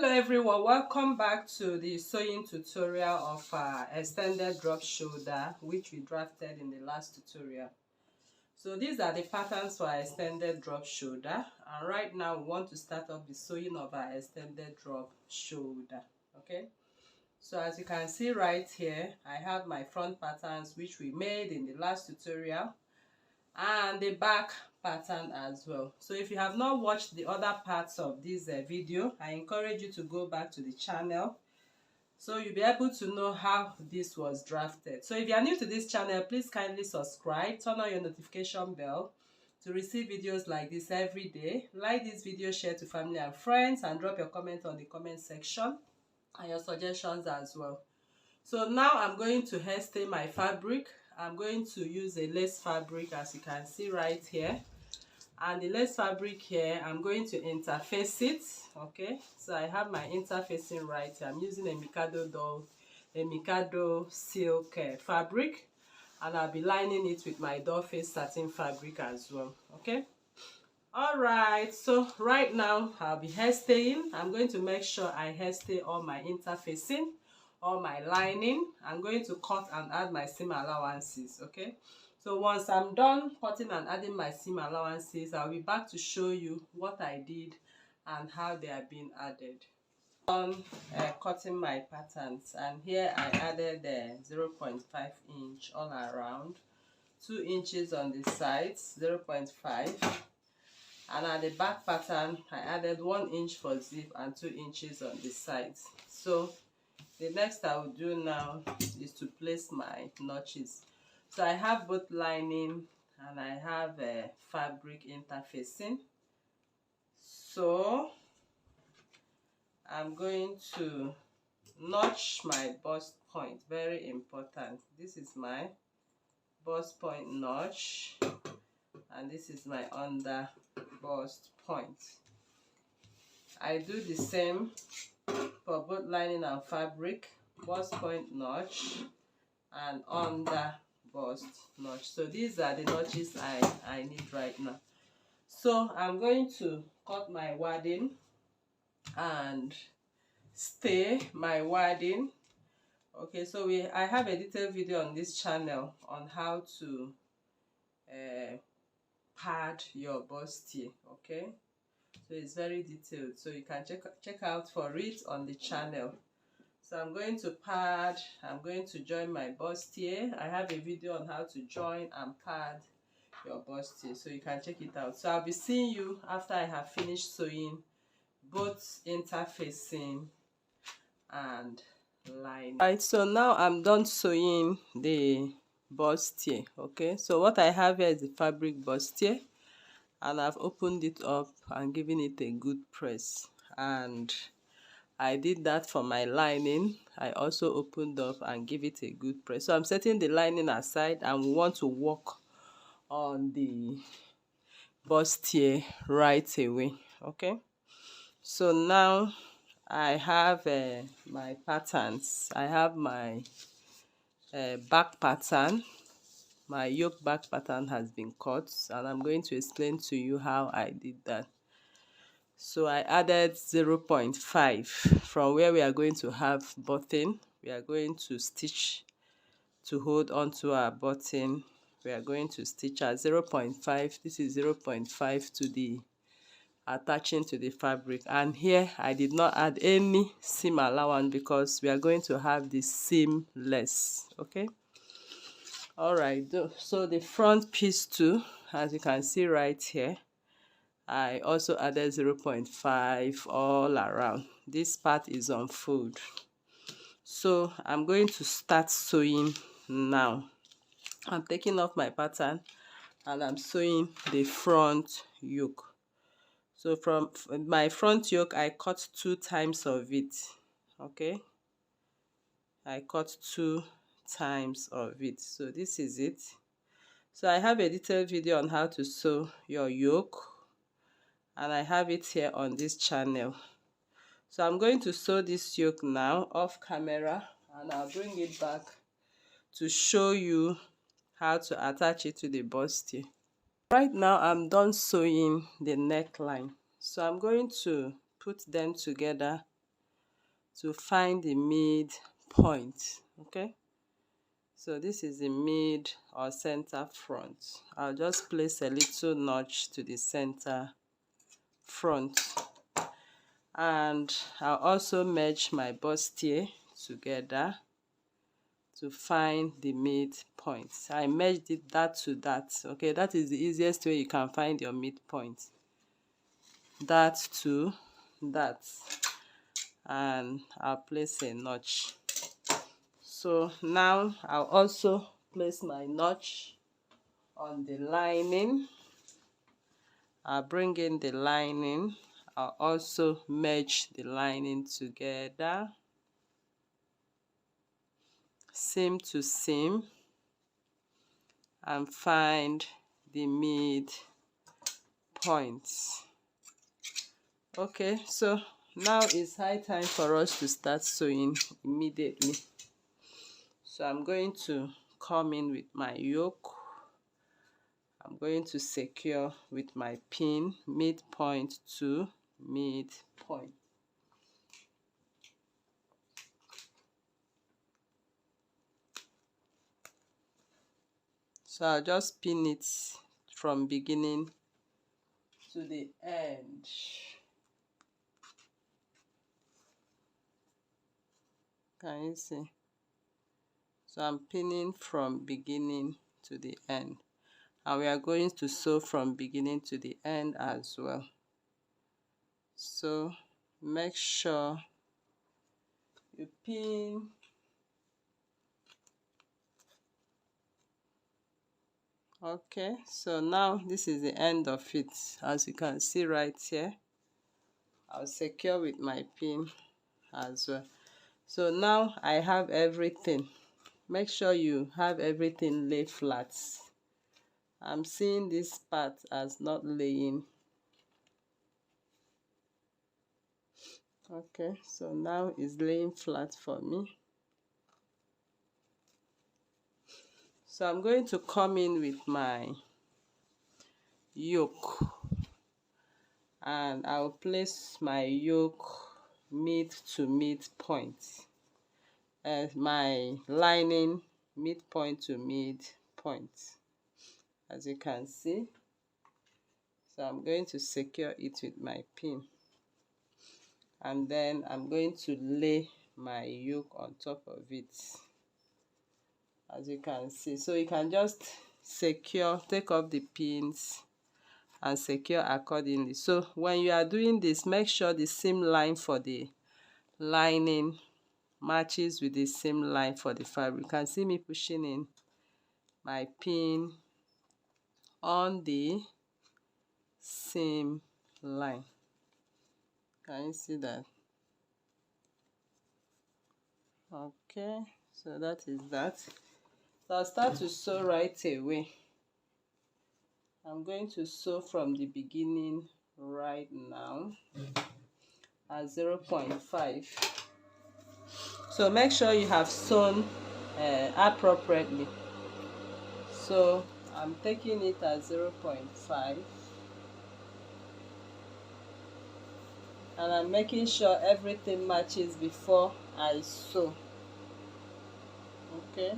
Hello everyone, welcome back to the sewing tutorial of extended drop shoulder, which we drafted in the last tutorial. So these are the patterns for our extended drop shoulder, and right now we want to start off the sewing of our extended drop shoulder. Okay, so as you can see right here, I have my front patterns which we made in the last tutorial, and the back pattern as well. So if you have not watched the other parts of this video, I encourage you to go back to the channel so you'll be able to know how this was drafted. So if you are new to this channel, please kindly subscribe, turn on your notification bell to receive videos like this every day. Like this video, share to family and friends, and drop your comment on the comment section and your suggestions as well. So now I'm going to hairstay my fabric. I'm going to use a lace fabric, as you can see right here, and the lace fabric here, I'm going to interface it. Okay, so I have my interfacing right here. I'm using a Mikado silk fabric, and I'll be lining it with my doll face satin fabric as well. Okay, all right, so right now I'll be hairstaying. I'm going to make sure I hairstay all my interfacing, all my lining. I'm going to cut and add my seam allowances. Okay, so once I'm done cutting and adding my seam allowances, I'll be back to show you what I did and how they are being added. On cutting my patterns, and here I added 0.5 inch all around, 2 inches on the sides, 0.5, and at the back pattern I added 1 inch for zip and 2 inches on the sides. So the next I will do now is to place my notches. So I have both lining and I have a fabric interfacing. So I'm going to notch my bust point, very important. This is my bust point notch, and this is my under bust point. I do the same for both lining and fabric, bust point notch and under bust notch. So these are the notches I need right now. So I'm going to cut my wadding and stay my wadding. Okay, so I have a detailed video on this channel on how to pad your bustier. Okay, so it's very detailed, so you can check out for it on the channel. So I'm going to pad, I'm going to join my bustier. I have a video on how to join and pad your bustier, so you can check it out. So I'll be seeing you after I have finished sewing both interfacing and lining. Right, so now I'm done sewing the bustier. Okay, so what I have here is the fabric bustier, and I've opened it up and given it a good press, and I did that for my lining. I also opened up and give it a good press. So I'm setting the lining aside, and we want to work on the bustier right away. Okay, so now I have my patterns. I have my back pattern. My yoke back pattern has been cut, and I'm going to explain to you how I did that. So I added 0.5 from where we are going to have button. We are going to stitch to hold onto our button. We are going to stitch at 0.5. This is 0.5 to the attaching to the fabric, and here I did not add any seam allowance because we are going to have the seamless. Okay, all right, so the front piece too, as you can see right here, I also added 0.5 all around. This part is on fold. So I'm going to start sewing now. I'm taking off my pattern and I'm sewing the front yoke. So from my front yoke, I cut 2 times of it. Okay, I cut 2 times of it. So this is it. So I have a detailed video on how to sew your yoke, and I have it here on this channel. So I'm going to sew this yoke now off camera, and I'll bring it back to show you how to attach it to the bustier. Right now I'm done sewing the neckline, so I'm going to put them together to find the mid point. Okay, so this is the mid or center front. I'll just place a little notch to the center front, and I'll also merge my bustier together to find the midpoint. I merged it that to that. Okay, that is the easiest way you can find your midpoint. That to that, and I'll place a notch. So now I'll also place my notch on the lining. I'll bring in the lining. I'll also merge the lining together, seam to seam, and find the mid points. Okay, so now it's high time for us to start sewing immediately. So I'm going to come in with my yoke. I'm going to secure with my pin midpoint to midpoint. So I'll just pin it from beginning to the end. Can you see? So I'm pinning from beginning to the end, and we are going to sew from beginning to the end as well. So make sure you pin okay. So now this is the end of it, as you can see right here. I'll secure with my pin as well. So now I have everything. Make sure you have everything lay flat. I'm seeing this part as not laying. Okay, so now it's laying flat for me. So I'm going to come in with my yoke, and I'll place my yoke mid to midpoint, my lining midpoint to midpoint, as you can see. So I'm going to secure it with my pin, and then I'm going to lay my yoke on top of it, as you can see. So you can just secure, take off the pins and secure accordingly. So when you are doing this, make sure the seam line for the lining matches with the seam line for the fabric. You can see me pushing in my pin on the seam line. Can you see that? Okay, so that is that. So I'll start to sew right away. I'm going to sew from the beginning right now at 0.5. So make sure you have sewn appropriately. So I'm taking it at 0.5, and I'm making sure everything matches before I sew. Okay,